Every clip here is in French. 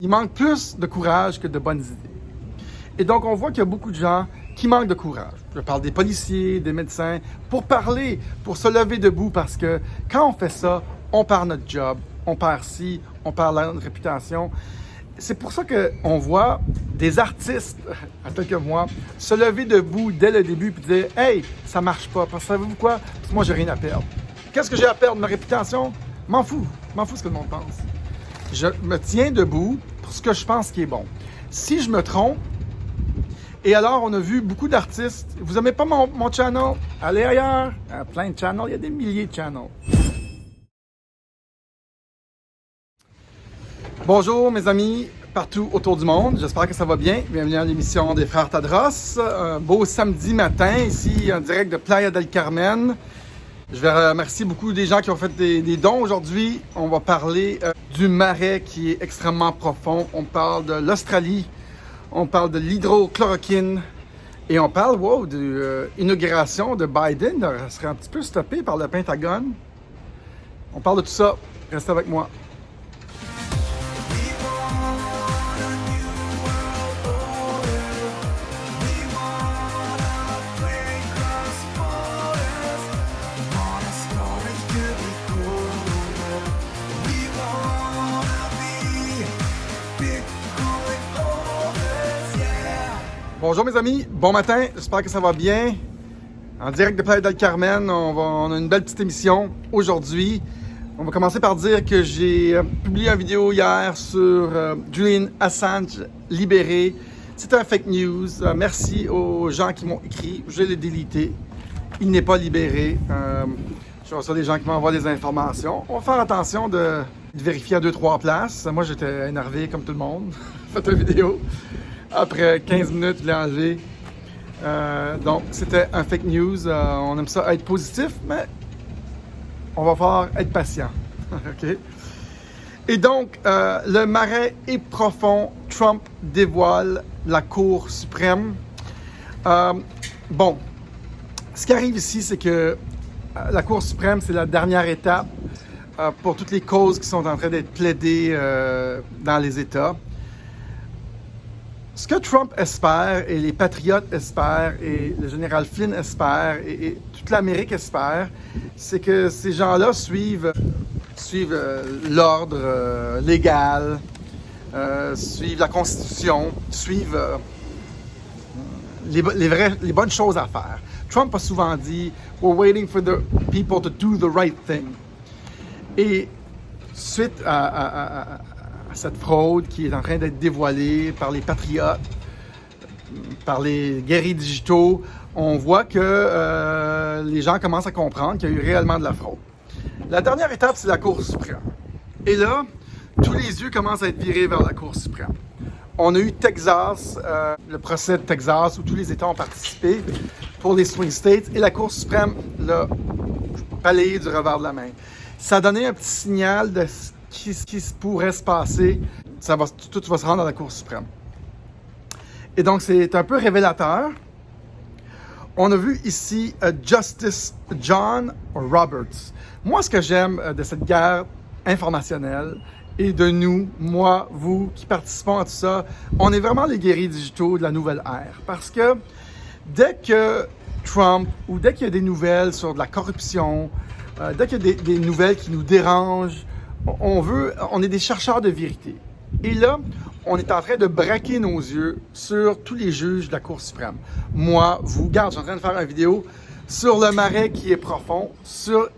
il manque plus de courage que de bonnes idées. Et donc, on voit qu'il y a beaucoup de gens qui manquent de courage. Je parle des policiers, des médecins, pour parler, pour se lever debout, parce que quand on fait ça, on perd notre job, on perd ci, on perd notre réputation. C'est pour ça qu'on voit des artistes, à quelques mois, se lever debout dès le début et dire « Hey, ça marche pas, parce que savez-vous quoi? Parce que moi, j'ai rien à perdre. Qu'est-ce que j'ai à perdre? Ma réputation? M'en fous ce que le monde pense. Je me tiens debout pour ce que je pense qui est bon. Si je me trompe, et alors, on a vu beaucoup d'artistes. Vous n'aimez pas mon channel? Allez ailleurs. Il y a plein de channels. Il y a des milliers de channels. Bonjour, mes amis, partout autour du monde. J'espère que ça va bien. Bienvenue à l'émission des Frères Tadros. Un beau samedi matin, ici, en direct de Playa del Carmen. Je vais remercier beaucoup des gens qui ont fait des dons aujourd'hui. On va parler du marais qui est extrêmement profond. On parle de l'Australie. On parle de l'hydrochloroquine et on parle de l'inauguration de Biden. Ça serait un petit peu stoppé par le Pentagone. On parle de tout ça. Restez avec moi. Bonjour mes amis, bon matin, j'espère que ça va bien. En direct de Playa del Carmen, on a une belle petite émission aujourd'hui. On va commencer par dire que j'ai publié une vidéo hier sur Julian Assange libéré. C'est un fake news. Merci aux gens qui m'ont écrit. Je l'ai délité. Il n'est pas libéré. Je reçois des gens qui m'envoient des informations. On va faire attention de vérifier à 2-3 places. Moi, j'étais énervé comme tout le monde. J'ai fait une vidéo. Après 15 minutes, je l'ai enlevé. Donc, c'était un fake news. On aime ça être positif, mais on va falloir être patient. OK? Et donc, le marais est profond. Trump dévoile la Cour suprême. Bon, ce qui arrive ici, c'est que la Cour suprême, c'est la dernière étape pour toutes les causes qui sont en train d'être plaidées dans les États. Ce que Trump espère, et les patriotes espèrent, et le général Flynn espère, et toute l'Amérique espère, c'est que ces gens-là suivent l'ordre légal, suivent la Constitution, suivent les bonnes choses à faire. Trump a souvent dit « We're waiting for the people to do the right thing ». Et suite à cette fraude qui est en train d'être dévoilée par les patriotes, par les guerriers digitaux, on voit que les gens commencent à comprendre qu'il y a eu réellement de la fraude. La dernière étape, c'est la Cour suprême. Et là, tous les yeux commencent à être virés vers la Cour suprême. On a eu Texas, le procès de Texas, où tous les États ont participé pour les swing states, et la Cour suprême l'a balayé du revers de la main. Ça a donné un petit signal de ce qui pourrait se passer. Tout va se rendre à la Cour suprême. Et donc, c'est un peu révélateur. On a vu ici Justice John Roberts. Moi, ce que j'aime de cette guerre informationnelle et de nous, moi, vous, qui participons à tout ça, on est vraiment les guerriers digitaux de la nouvelle ère. Parce que dès que Trump, ou dès qu'il y a des nouvelles sur de la corruption, dès qu'il y a des nouvelles qui nous dérangent, on est des chercheurs de vérité. Et là, on est en train de braquer nos yeux sur tous les juges de la Cour suprême. Moi, vous, regarde, je suis en train de faire une vidéo sur le marais qui est profond, sur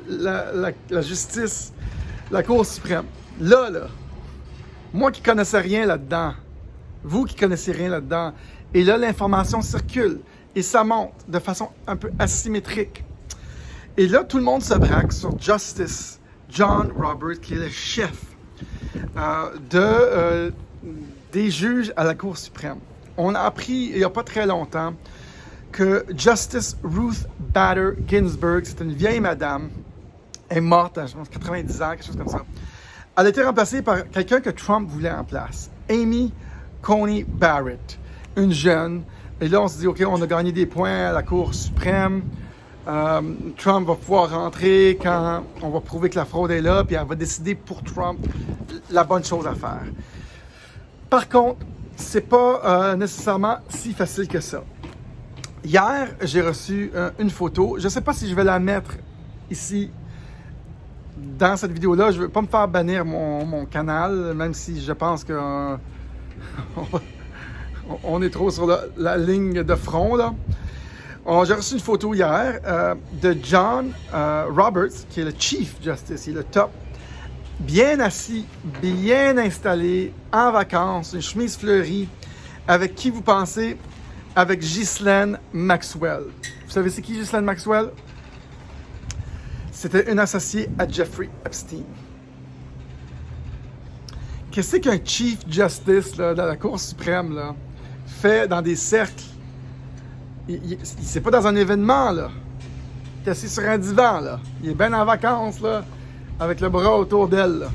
la justice, la Cour suprême. Là, moi qui connaissais rien là-dedans, vous qui connaissez rien là-dedans, et là, l'information circule et ça monte de façon un peu asymétrique. Et là, tout le monde se braque sur Justice John Roberts, qui est le chef des juges à la Cour suprême. On a appris, il n'y a pas très longtemps, que Justice Ruth Bader Ginsburg, c'est une vieille madame, elle est morte à, je pense, 90 ans, quelque chose comme ça. Elle a été remplacée par quelqu'un que Trump voulait en place, Amy Coney Barrett, une jeune. Et là, on se dit, OK, on a gagné des points à la Cour suprême. Trump va pouvoir rentrer quand on va prouver que la fraude est là, puis elle va décider pour Trump la bonne chose à faire. Par contre, c'est pas nécessairement si facile que ça. Hier, j'ai reçu une photo. Je ne sais pas si je vais la mettre ici dans cette vidéo-là. Je ne veux pas me faire bannir mon canal, même si je pense que on est trop sur la ligne de front, là. J'ai reçu une photo hier de John Roberts, qui est le Chief Justice, il est le top. Bien assis, bien installé, en vacances, une chemise fleurie. Avec qui vous pensez? Avec Ghislaine Maxwell. Vous savez c'est qui Ghislaine Maxwell? C'était une associée à Jeffrey Epstein. Qu'est-ce qu'un Chief Justice là, dans la Cour suprême là, fait dans des cercles? C'est pas dans un événement, là. Il est assis sur un divan, là. Il est bien en vacances, là, avec le bras autour d'elle, là.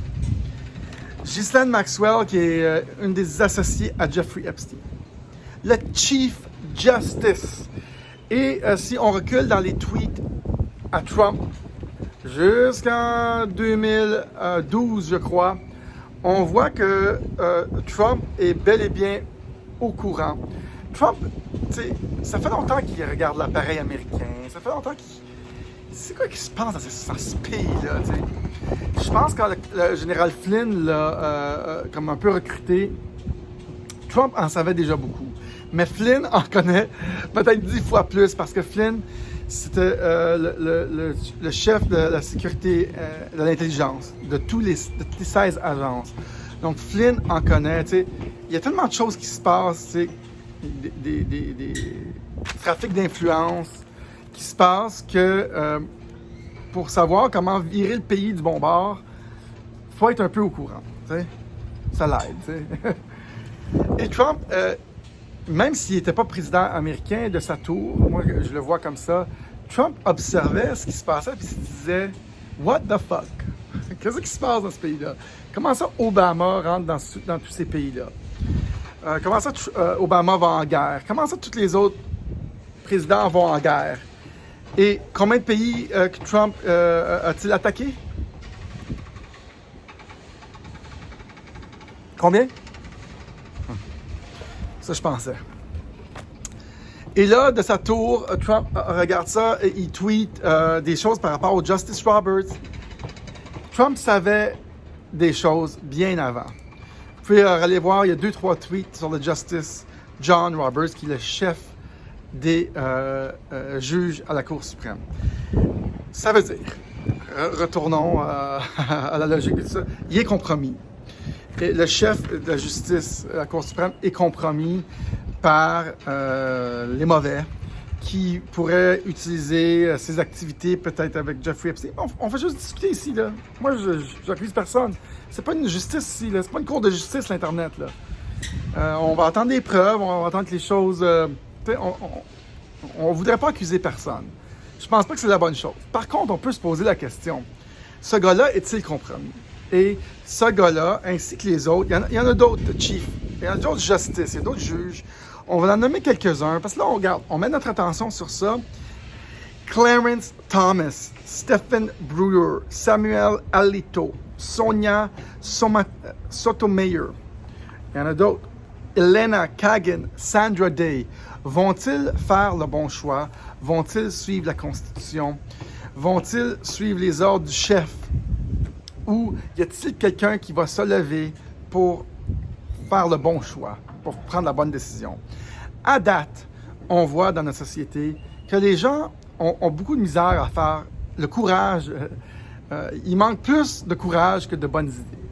Ghislaine Maxwell, qui est une des associées à Jeffrey Epstein. Le Chief Justice. Et si on recule dans les tweets à Trump, jusqu'en 2012, je crois, on voit que Trump est bel et bien au courant. Trump, tu sais, ça fait longtemps qu'il regarde l'appareil américain. Ça fait longtemps qu'il... C'est quoi qui se passe dans ce pays-là, tu sais? Je pense que quand le général Flynn l'a comme un peu recruté, Trump en savait déjà beaucoup. Mais Flynn en connaît peut-être 10 fois plus parce que Flynn, c'était le chef de la sécurité, de l'intelligence, de toutes les 16 agences. Donc Flynn en connaît, tu sais. Il y a tellement de choses qui se passent, tu sais, des trafics d'influence qui se passent que pour savoir comment virer le pays du bon bord, il faut être un peu au courant, tu sais. Ça l'aide, tu sais. Et Trump, même s'il n'était pas président américain de sa tour, moi je le vois comme ça, Trump observait ce qui se passait et se disait « What the fuck? Qu'est-ce qui se passe dans ce pays-là? Comment ça Obama rentre dans tous ces pays-là? Comment ça Obama va en guerre? Comment ça tous les autres présidents vont en guerre? Et combien de pays que Trump a-t-il attaqué? Combien? Ça, je pensais. Et là, de sa tour, Trump regarde ça et il tweet des choses par rapport au Justice Roberts. Trump savait des choses bien avant. Vous pouvez aller voir, il y a 2-3 tweets sur le Justice John Roberts, qui est le chef des juges à la Cour suprême. Ça veut dire, retournons à la logique de ça, il est compromis. Et le chef de la justice à la Cour suprême est compromis par les mauvais qui pourraient utiliser ses activités peut-être avec Jeffrey Epstein. On fait juste discuter ici, là. Moi, je n'accuse personne. C'est pas une justice ici, là. C'est pas une cour de justice, l'Internet, là. On va attendre des preuves, on va attendre que les choses... on voudrait pas accuser personne. Je pense pas que c'est la bonne chose. Par contre, on peut se poser la question. Ce gars-là est-il compromis? Et ce gars-là, ainsi que les autres, il y en a d'autres chiefs, il y en a d'autres justices, il y a d'autres juges. On va en nommer quelques-uns, parce que là, on met notre attention sur ça. Clarence Thomas, Stephen Brewer, Samuel Alito, Sonia Sotomayor. Il y en a d'autres. Elena Kagan, Sandra Day. Vont-ils faire le bon choix? Vont-ils suivre la Constitution? Vont-ils suivre les ordres du chef? Ou y a-t-il quelqu'un qui va se lever pour faire le bon choix, pour prendre la bonne décision? À date, on voit dans notre société que les gens ont beaucoup de misère à faire le courage. Il manque plus de courage que de bonnes idées.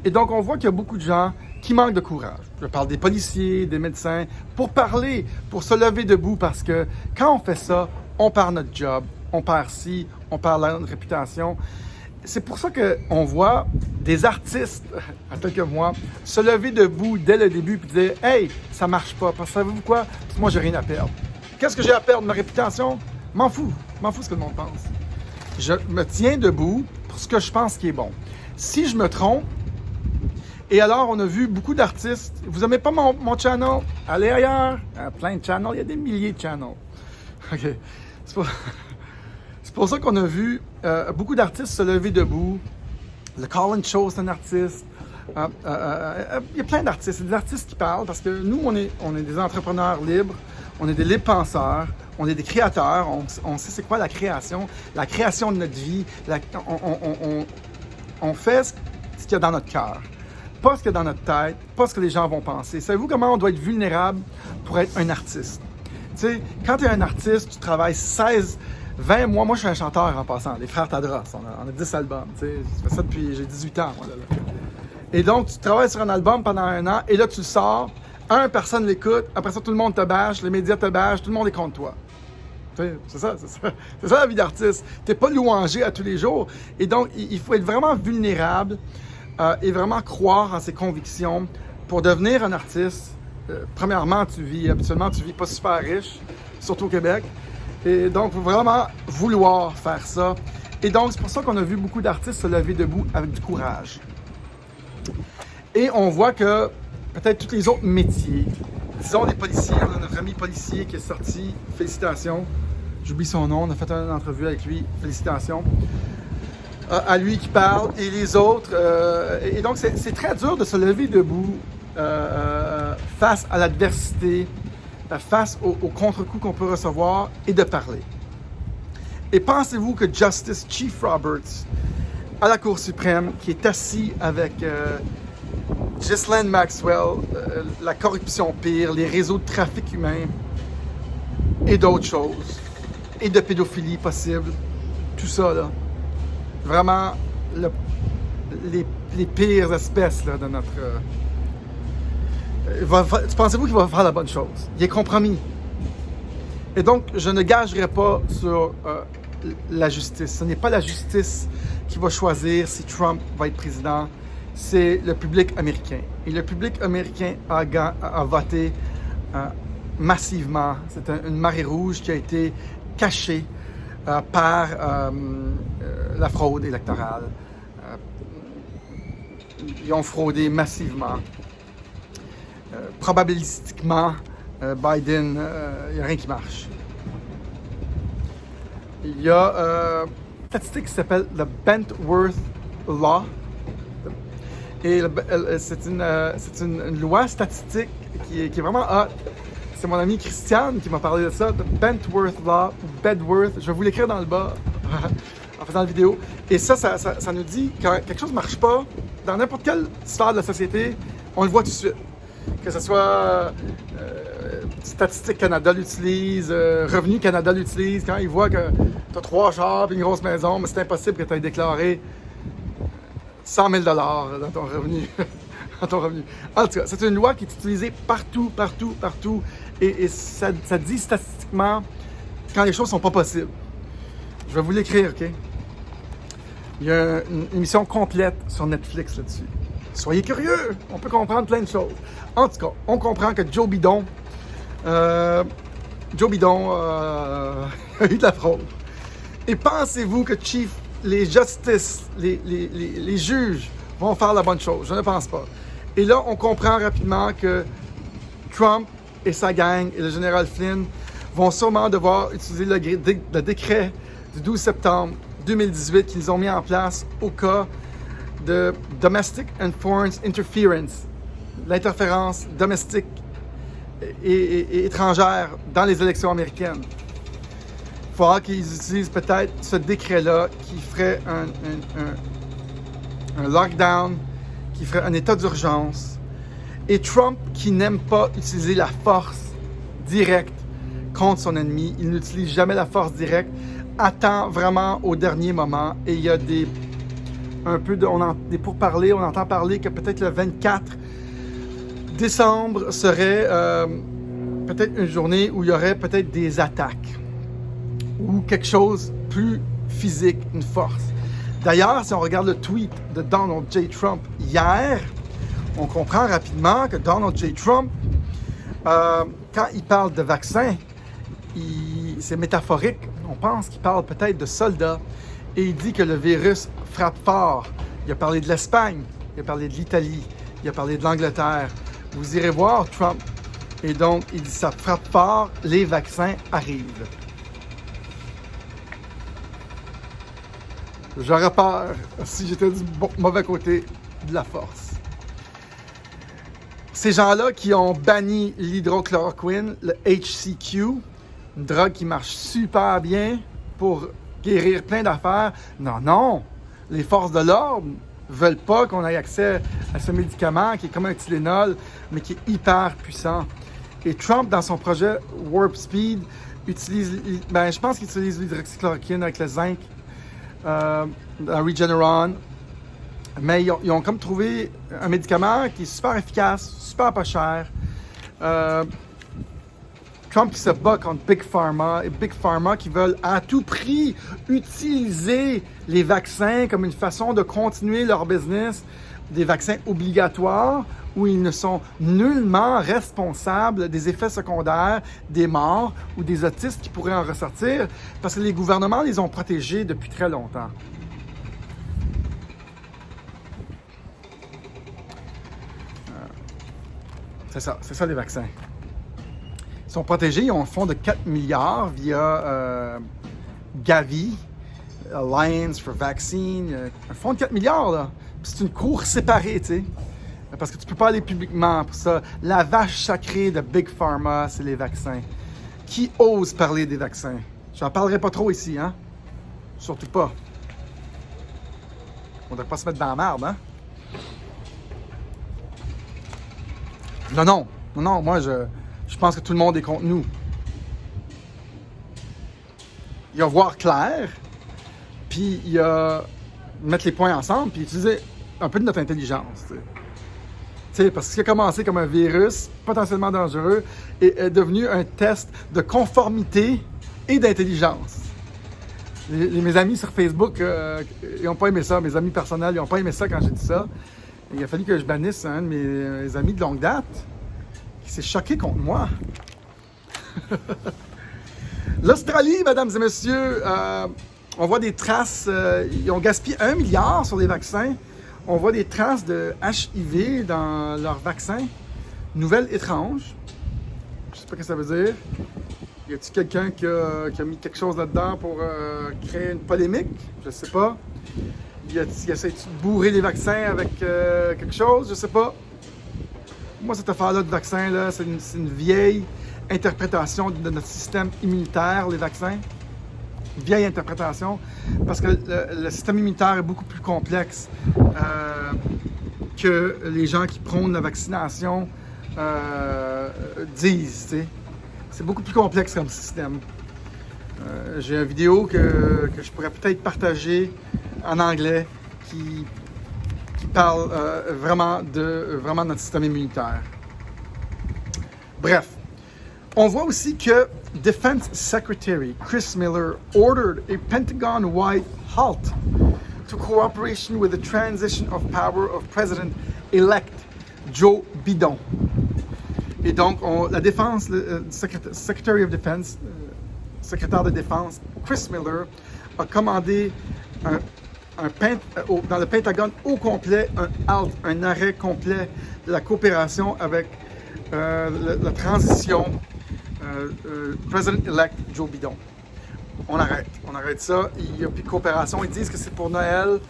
Et donc, on voit qu'il y a beaucoup de gens qui manquent de courage. Je parle des policiers, des médecins, pour parler, pour se lever debout, parce que quand on fait ça, on perd notre job, on perd ci, on perd notre réputation. C'est pour ça qu'on voit des artistes, en quelques mois, se lever debout dès le début et dire « Hey, ça marche pas, parce que savez-vous quoi? Moi, j'ai rien à perdre. Qu'est-ce que j'ai à perdre? Ma réputation? M'en fous ce que le monde pense. Je me tiens debout pour ce que je pense qui est bon. Si je me trompe, et alors on a vu beaucoup d'artistes, vous n'aimez pas mon channel? Allez ailleurs, il y a plein de channels, il y a des milliers de channels. OK, c'est pour ça qu'on a vu beaucoup d'artistes se lever debout. Le Colin Show, c'est un artiste. Il y a plein d'artistes. C'est des artistes qui parlent parce que nous, on est des entrepreneurs libres, on est des libres penseurs, on est des créateurs, on sait c'est quoi la création de notre vie. On fait ce qu'il y a dans notre cœur, pas ce qu'il y a dans notre tête, pas ce que les gens vont penser. Savez-vous comment on doit être vulnérable pour être un artiste? Tu sais, quand tu es un artiste, tu travailles 20 mois. Moi, je suis un chanteur en passant, les Frères Tadros. On a 10 albums. Tu sais, je fais ça depuis j'ai 18 ans. Moi, là. Et donc, tu travailles sur un album pendant 1 an, et là, tu le sors. Personne l'écoute. Après ça, tout le monde te bâche, les médias te bâchent, tout le monde est contre toi. C'est ça la vie d'artiste. Tu n'es pas louangé à tous les jours. Et donc, il faut être vraiment vulnérable et vraiment croire en ses convictions pour devenir un artiste. Premièrement, habituellement, tu vis pas super riche, surtout au Québec. Et donc, il faut vraiment vouloir faire ça. Et donc, c'est pour ça qu'on a vu beaucoup d'artistes se lever debout avec du courage. Et on voit que peut-être tous les autres métiers, disons des policiers, on a notre ami policier qui est sorti, félicitations, j'oublie son nom, on a fait une entrevue avec lui, félicitations, à lui qui parle, et les autres, et donc c'est très dur de se lever debout face à l'adversité, face aux contre-coups qu'on peut recevoir, et de parler. Et pensez-vous que Justice Chief Roberts, à la Cour suprême, qui est assis avec Ghislaine Maxwell, la corruption pire, les réseaux de trafic humain et d'autres choses, et de pédophilie possible, tout ça, là, vraiment les pires espèces là, de notre... pensez-vous qu'il va faire la bonne chose? Il est compromis. Et donc, je ne gagerai pas sur la justice. Ce n'est pas la justice qui va choisir si Trump va être président. C'est le public américain. Et le public américain a voté massivement. C'est une marée rouge qui a été cachée par la fraude électorale. Ils ont fraudé massivement. Probabilistiquement, Biden, il n'y a rien qui marche. Il y a une statistique qui s'appelle le Bentworth Law. Et c'est une loi statistique qui est vraiment hot. C'est mon ami Christiane qui m'a parlé de ça, de Bentworth Law, ou Bedworth. Je vais vous l'écrire dans le bas en faisant la vidéo. Et ça nous dit que quand quelque chose ne marche pas, dans n'importe quelle sphère de la société, on le voit tout de suite. Que ce soit Statistique Canada l'utilise, Revenu Canada l'utilise, quand ils voient que tu as 3 chars et une grosse maison, mais c'est impossible que tu aies déclaré 100 000 $ dans ton revenu. En tout cas, c'est une loi qui est utilisée partout. Et ça dit statistiquement quand les choses sont pas possibles. Je vais vous l'écrire, OK? Il y a une émission complète sur Netflix là-dessus. Soyez curieux, on peut comprendre plein de choses. En tout cas, on comprend que Joe Biden a eu de la fraude. Et pensez-vous que les justices, les juges vont faire la bonne chose? Je ne pense pas. Et là, on comprend rapidement que Trump et sa gang et le général Flynn vont sûrement devoir utiliser le décret du 12 septembre 2018 qu'ils ont mis en place au cas de Domestic and Foreign Interference, l'interférence domestique et étrangère dans les élections américaines. Il faudra qu'ils utilisent peut-être ce décret-là qui ferait un lockdown, qui ferait un état d'urgence. Et Trump, qui n'aime pas utiliser la force directe contre son ennemi, il n'utilise jamais la force directe, attend vraiment au dernier moment. Et il y a des pourparlers, on entend parler que peut-être le 24 décembre serait peut-être une journée où il y aurait peut-être des attaques ou quelque chose plus physique, une force. D'ailleurs, si on regarde le tweet de Donald J. Trump hier, on comprend rapidement que Donald J. Trump, quand il parle de vaccin, c'est métaphorique. On pense qu'il parle peut-être de soldats. Et il dit que le virus frappe fort. Il a parlé de l'Espagne, il a parlé de l'Italie, il a parlé de l'Angleterre. Vous irez voir Trump. Et donc, il dit ça frappe fort, les vaccins arrivent. J'aurais peur si j'étais du mauvais côté de la force. Ces gens-là qui ont banni l'hydrochloroquine, le HCQ, une drogue qui marche super bien pour guérir plein d'affaires. Non, non! Les forces de l'ordre ne veulent pas qu'on ait accès à ce médicament qui est comme un Tylenol, mais qui est hyper puissant. Et Trump, dans son projet Warp Speed, je pense qu'il utilise l'hydroxychloroquine avec le zinc, la Regeneron. Mais ils ont comme trouvé un médicament qui est super efficace, super pas cher. Trump qui se bat contre Big Pharma et Big Pharma qui veulent à tout prix utiliser les vaccins comme une façon de continuer leur business, des vaccins obligatoires où ils ne sont nullement responsables des effets secondaires, des morts ou des autistes qui pourraient en ressortir parce que les gouvernements les ont protégés depuis très longtemps. C'est ça les vaccins. Ils sont protégés, ils ont un fonds de 4 milliards via Gavi, Alliance for Vaccine, un fonds de 4 milliards, là. C'est une cour séparée, tu sais, parce que tu peux pas aller publiquement pour ça. La vache sacrée de Big Pharma, c'est les vaccins. Qui ose parler des vaccins? J'en parlerai pas trop ici, hein? Surtout pas. On devrait pas se mettre dans la merde, hein? Non, moi je pense que tout le monde est contre nous. Il y a voir clair, puis il y a mettre les points ensemble, puis utiliser un peu de notre intelligence. Tu sais, parce que ce qui a commencé comme un virus potentiellement dangereux est devenu un test de conformité et d'intelligence. Mes amis sur Facebook, ils n'ont pas aimé ça. Mes amis personnels, ils n'ont pas aimé ça quand j'ai dit ça. Il a fallu que je bannisse un de mes amis de longue date qui s'est choqué contre moi. L'Australie, mesdames et messieurs, on voit des traces, ils ont gaspillé 1 milliard sur les vaccins. On voit des traces de HIV dans leurs vaccins. Nouvelle étrange. Je ne sais pas ce que ça veut dire. Y a-t-il quelqu'un qui a mis quelque chose là-dedans pour créer une polémique? Je ne sais pas. Essaie de bourrer les vaccins avec quelque chose? Je ne sais pas. Moi, cette affaire-là de vaccin, là, c'est une vieille interprétation de notre système immunitaire, les vaccins. Vieille interprétation, parce que le système immunitaire est beaucoup plus complexe que les gens qui prônent la vaccination disent. T'sais. C'est beaucoup plus complexe comme système. J'ai une vidéo que je pourrais peut-être partager en anglais qui parle vraiment de notre système immunitaire. Bref, on voit aussi que Defense Secretary Chris Miller ordered a Pentagon-wide halt to cooperation with the transition of power of President-elect Joe Biden. Et donc, la défense, le Secretary of Defense, secrétaire de défense, Chris Miller, a commandé dans le Pentagone au complet un halt, un arrêt complet de la coopération avec la transition President-elect Joe Biden. On arrête ça. Il n'y a plus de coopération. Ils disent que c'est pour Noël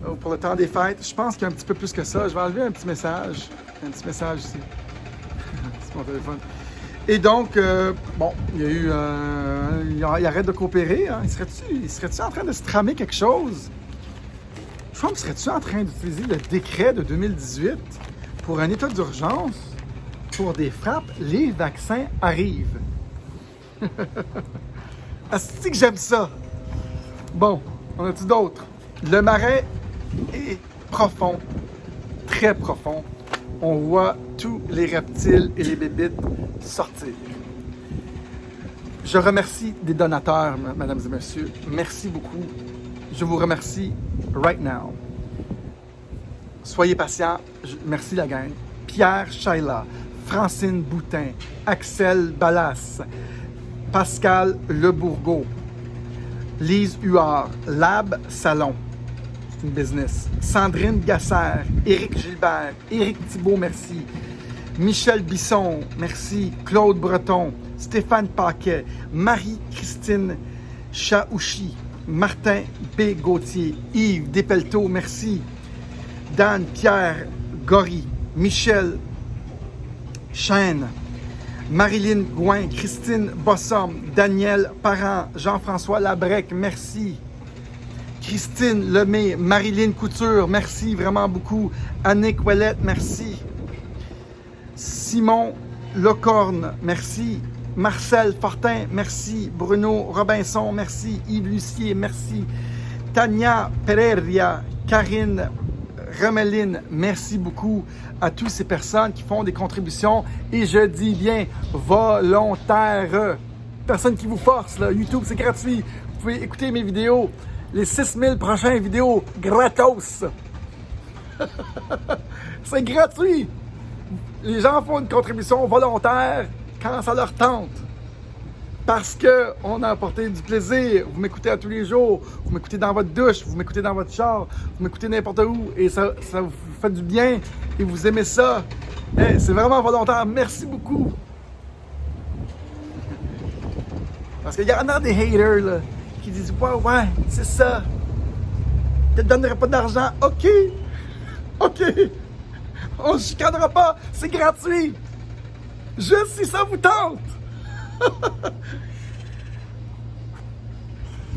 ou pour le temps des fêtes. Je pense qu'il y a un petit peu plus que ça. Je vais enlever un petit message ici. C'est mon téléphone. Et donc, il y a eu... il arrête de coopérer. Hein. Il serait-tu en train de se tramer quelque chose? Trump serait-tu en train d'utiliser le décret de 2018 pour un état d'urgence pour des frappes? Les vaccins arrivent. Asti que j'aime ça. Bon, on a-tu d'autres? Le marais est profond, très profond. On voit tous les reptiles et les bébites sortir. Je remercie des donateurs, mesdames et messieurs. Merci beaucoup. Je vous remercie right now. Soyez patients. Merci la gang. Pierre Shaila, Francine Boutin, Axel Ballas, Pascal Lebourgault, Lise Huard, Lab Salon, c'est une business, Sandrine Gasser, Éric Gilbert, Éric Thibault, merci, Michel Bisson, merci, Claude Breton, Stéphane Paquet, Marie-Christine Chaouchi, Martin B. Gauthier, Yves Despelteaux, merci, Dan Pierre Gory, Michel Chêne, Marilyn Gouin, Christine Bossom, Daniel Parent, Jean-François Labrec, merci. Christine Lemay, Marilyn Couture, merci vraiment beaucoup. Annick Ouellette, merci. Simon Lecorne, merci. Marcel Fortin, merci. Bruno Robinson, merci. Yves Lucier, merci. Tania Pereira, Karine Remeline, merci beaucoup à toutes ces personnes qui font des contributions, et je dis bien volontaires. Personne qui vous force, là. YouTube, c'est gratuit. Vous pouvez écouter mes vidéos, les 6000 prochaines vidéos, gratos. C'est gratuit. Les gens font une contribution volontaire quand ça leur tente. Parce qu'on a apporté du plaisir. Vous m'écoutez à tous les jours. Vous m'écoutez dans votre douche. Vous m'écoutez dans votre char. Vous m'écoutez n'importe où. Et ça vous fait du bien. Et vous aimez ça. Hey, c'est vraiment volontaire. Merci beaucoup. Parce qu'il y en a des haters là, qui disent « Ouais, c'est ça. Je te donnerai pas d'argent. OK. OK. On ne chicanera pas. C'est gratuit. Juste si ça vous tente. »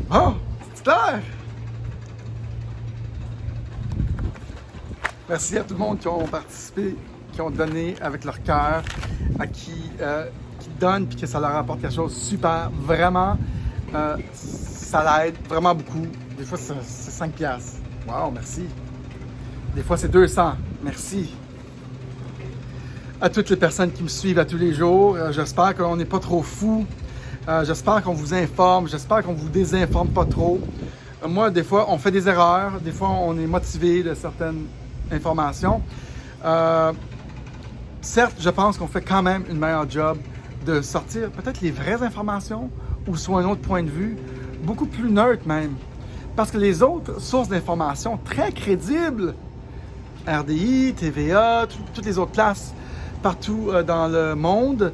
Bon, c'est clair. Merci à tout le monde qui ont participé, qui ont donné avec leur cœur, à qui donnent puis que ça leur apporte quelque chose de super. Vraiment, ça l'aide vraiment beaucoup. Des fois, c'est 5 piastres. Wow, merci. Des fois, c'est 200. Merci. À toutes les personnes qui me suivent à tous les jours, j'espère qu'on n'est pas trop fous. J'espère qu'on vous informe. J'espère qu'on vous désinforme pas trop. Moi, des fois, on fait des erreurs. Des fois, on est motivé de certaines informations. Certes, je pense qu'on fait quand même une meilleure job de sortir peut-être les vraies informations ou soit un autre point de vue, beaucoup plus neutre même. Parce que les autres sources d'informations très crédibles, RDI, TVA, toutes les autres places partout dans le monde,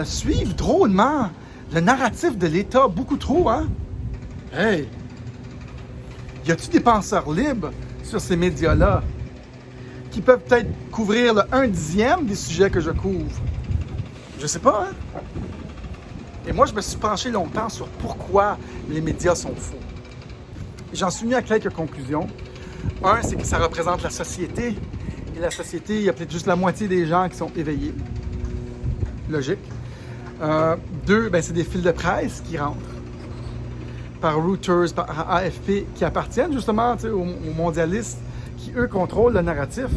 suivent drôlement le narratif de l'État, beaucoup trop, hein? Hey! Y a-t-il des penseurs libres sur ces médias-là qui peuvent peut-être couvrir le 1/10 des sujets que je couvre? Je sais pas, hein? Et moi, je me suis penché longtemps sur pourquoi les médias sont faux. J'en suis venu à quelques conclusions. Un, c'est que ça représente la société. Et la société, il y a peut-être juste la moitié des gens qui sont éveillés. Logique. 2, ben, c'est des fils de presse qui rentrent par Reuters, par AFP, qui appartiennent justement aux mondialistes qui, eux, contrôlent le narratif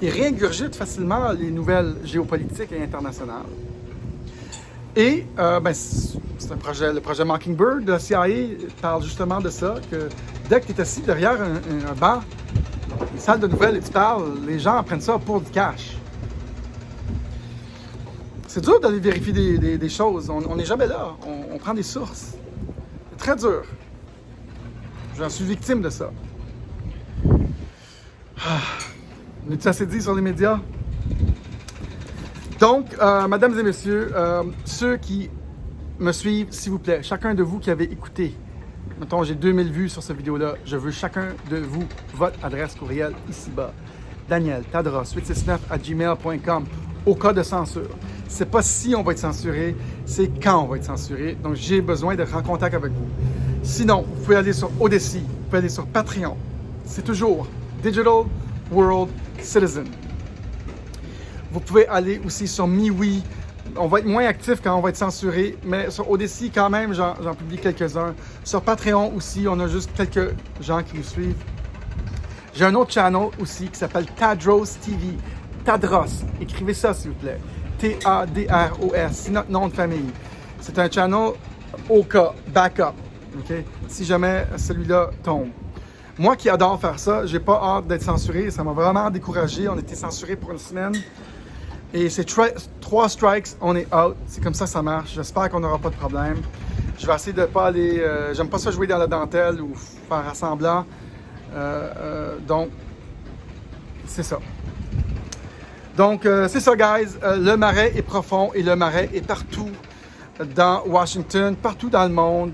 et réingurgitent facilement les nouvelles géopolitiques et internationales. Et ben, c'est un projet, le projet Mockingbird de la CIA parle justement de ça, que dès que tu es assis derrière un banc, une salle de nouvelles et tu parles, les gens prennent ça pour du cash. C'est dur d'aller vérifier des choses. On n'est jamais là. On prend des sources. C'est très dur. J'en suis victime de ça. On est-tu assez dit sur les médias? Donc, mesdames et messieurs, ceux qui me suivent, s'il vous plaît, chacun de vous qui avez écouté, mettons, j'ai 2000 vues sur cette vidéo-là, je veux chacun de vous votre adresse courriel ici-bas. danieltadros869@gmail.com au cas de censure. C'est pas si on va être censuré, c'est quand on va être censuré. Donc, j'ai besoin d'être en contact avec vous. Sinon, vous pouvez aller sur Odysee, vous pouvez aller sur Patreon. C'est toujours Digital World Citizen. Vous pouvez aller aussi sur MeWe. On va être moins actif quand on va être censuré, mais sur Odysee, quand même, j'en publie quelques-uns. Sur Patreon aussi, on a juste quelques gens qui nous suivent. J'ai un autre channel aussi qui s'appelle Tadros TV. Tadros, écrivez ça s'il vous plaît. T-A-D-R-O-S, c'est notre nom de famille. C'est un channel au cas, backup. Okay? Si jamais celui-là tombe. Moi qui adore faire ça, j'ai pas hâte d'être censuré. Ça m'a vraiment découragé. On a été censuré pour une semaine. Et c'est 3 strikes, on est out. C'est comme ça que ça marche. J'espère qu'on n'aura pas de problème. Je vais essayer de pas aller... j'aime pas ça jouer dans la dentelle ou faire semblant. Donc, c'est ça. Donc, c'est ça, guys. Le marais est profond et le marais est partout dans Washington, partout dans le monde.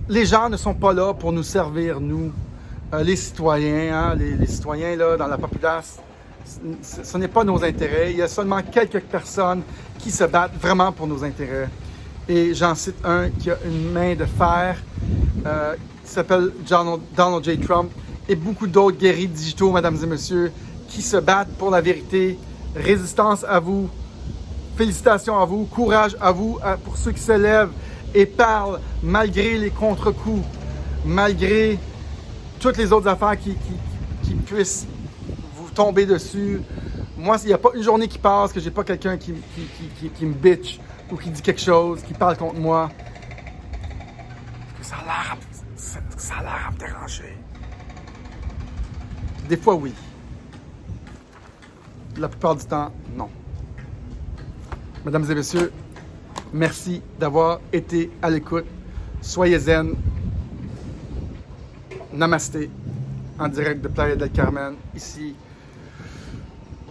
Les gens ne sont pas là pour nous servir, nous, les citoyens, hein, les citoyens là, dans la populace Ce n'est pas nos intérêts. Il y a seulement quelques personnes qui se battent vraiment pour nos intérêts. Et j'en cite un qui a une main de fer, qui s'appelle Donald J. Trump, et beaucoup d'autres guerriers digitaux, mesdames et messieurs, qui se battent pour la vérité. Résistance à vous. Félicitations à vous. Courage à vous, pour ceux qui se lèvent et parlent malgré les contre-coups, malgré toutes les autres affaires qui puissent vous tomber dessus. Moi, il n'y a pas une journée qui passe que j'ai pas quelqu'un qui me bitch ou qui dit quelque chose, qui parle contre moi. Ça a l'air à me déranger. Des fois, oui. La plupart du temps, non. Mesdames et messieurs, merci d'avoir été à l'écoute. Soyez zen. Namasté. En direct de Playa del Carmen, ici,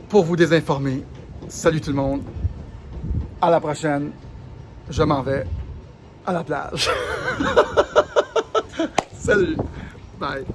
pour vous désinformer. Salut tout le monde. À la prochaine. Je m'en vais à la plage. Salut. Bye.